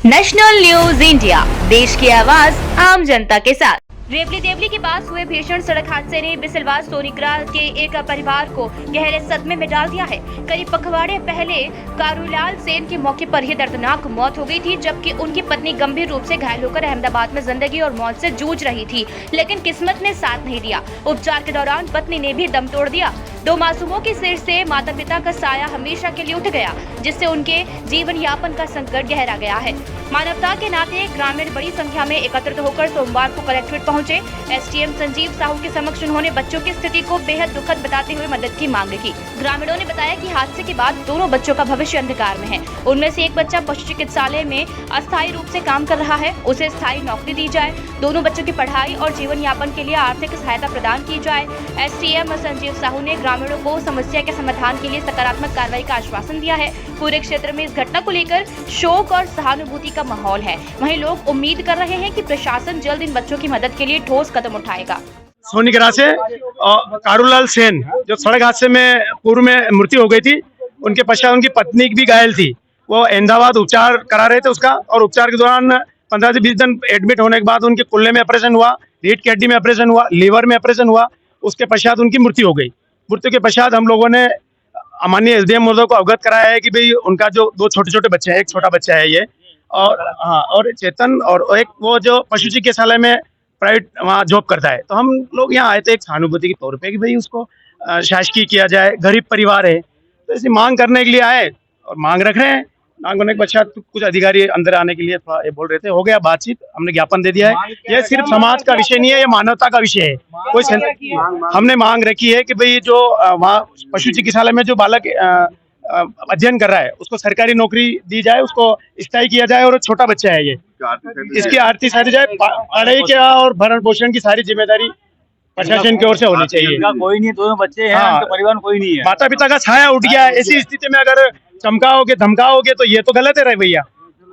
National news India, देश की आवाज आम जनता के साथ। रेवली देवली के पास हुए भीषण सड़क हादसे ने बिसलवार सोनीकरा के एक परिवार को गहरे सदमे में डाल दिया है। करीब पखवाड़े पहले कारूलाल सेन की मौके पर ही दर्दनाक मौत हो गई थी, जबकि उनकी पत्नी गंभीर रूप से घायल होकर अहमदाबाद में जिंदगी और मौत से जूझ रही थी, लेकिन किस्मत ने साथ नहीं दिया। उपचार के दौरान पत्नी ने भी दम तोड़ दिया। दो मासूमों के सिर से माता पिता का साया हमेशा के लिए उठ गया, जिससे उनके जीवन यापन का संकट गहरा गया है। मानवता के नाते ग्रामीण बड़ी संख्या में एकत्रित होकर सोमवार को कलेक्ट्रेट पहुंचे। एसडीएम संजीव साहू के समक्ष उन्होंने बच्चों की स्थिति को बेहद दुखद बताते हुए मदद की मांग की। ग्रामीणों ने बताया कि हादसे के बाद दोनों बच्चों का भविष्य अंधकार में है। उनमें से एक बच्चा पशु चिकित्सालय में अस्थायी रूप से काम कर रहा है, उसे स्थायी नौकरी दी जाए। दोनों बच्चों की पढ़ाई और जीवन यापन के लिए आर्थिक सहायता प्रदान की जाए। एसडीएम संजीव साहू ने ग्रामीणों को समस्या के समाधान के लिए सकारात्मक कार्रवाई का आश्वासन दिया है। पूरे क्षेत्र में इस घटना को लेकर शोक और सहानुभूति का माहौल है। वहीं लोग उम्मीद कर रहे हैं कि प्रशासन जल्द इन बच्चों की मदद के लिए ठोस कदम उठाएगा। सोनीकरा से कारूलाल सेन जो सड़क हादसे में पूर्व में मृत्यु हो गई थी, उनके पश्चात उनकी पत्नी भी घायल थी। वो अहमदाबाद उपचार करा रहे थे उसका, और उपचार के दौरान 15 से 20 दिन एडमिट होने के बाद उनके कुल्ले में ऑपरेशन हुआ, रीढ़ की हड्डी में ऑपरेशन हुआ, लीवर में ऑपरेशन हुआ। उसके पश्चात उनकी मृत्यु हो गई। मृत्यु के पश्चात हम लोगों ने माननीय एसडीएम महोदय को अवगत कराया है कि भाई उनका जो दो छोटे छोटे बच्चे हैं, एक छोटा बच्चा है ये और चेतन, और एक वो जो पशु चिकित्सालय में प्राइवेट वहाँ जॉब करता है। तो हम लोग यहाँ आए थे एक सहानुभूति के तौर पे कि भाई उसको शासकीय किया जाए, गरीब परिवार है, तो ऐसी मांग करने के लिए आए और मांग रख रहे हैं। मांग होने के पश्चात कुछ अधिकारी अंदर आने के लिए थोड़ा ये बोल रहे थे, हो गया बातचीत, हमने ज्ञापन दे दिया है। ये सिर्फ समाज का विषय नहीं है, ये मानवता का विषय है। कोई हमने मांग रखी है कि भाई जो वहाँ पशु चिकित्सालय में जो बालक अध्ययन कर रहा है उसको सरकारी नौकरी दी जाए, उसको स्थायी किया जाए, और छोटा बच्चा है ये, इसकी आर्थिक सहायता जाए। पढ़ाई के और भरण पोषण की सारी जिम्मेदारी प्रशासन की ओर से होनी चाहिए। कोई नहीं, दोनों बच्चे हैं, उनके परिवार में कोई नहीं है। माता पिता का छाया उठ गया है, ऐसी स्थिति में अगर चमकाओगे धमकाओगे तो ये तो गलत है भैया।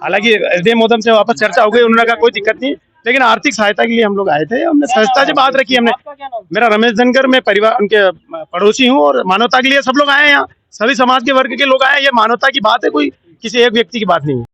हालांकि एसडीएम महोदय से वापस चर्चा हो गई, उन्होंने कहा कोई दिक्कत नहीं, लेकिन आर्थिक सहायता के लिए हम लोग आए थे। हमने संस्था से बात रखी। हमने मेरा रमेश धनकर, मैं परिवार उनके पड़ोसी हूँ, और मानवता के लिए सब लोग आए हैं यहाँ, सभी समाज के वर्ग के लोग आए हैं। ये मानवता की बात है, कोई किसी एक व्यक्ति की बात नहीं है।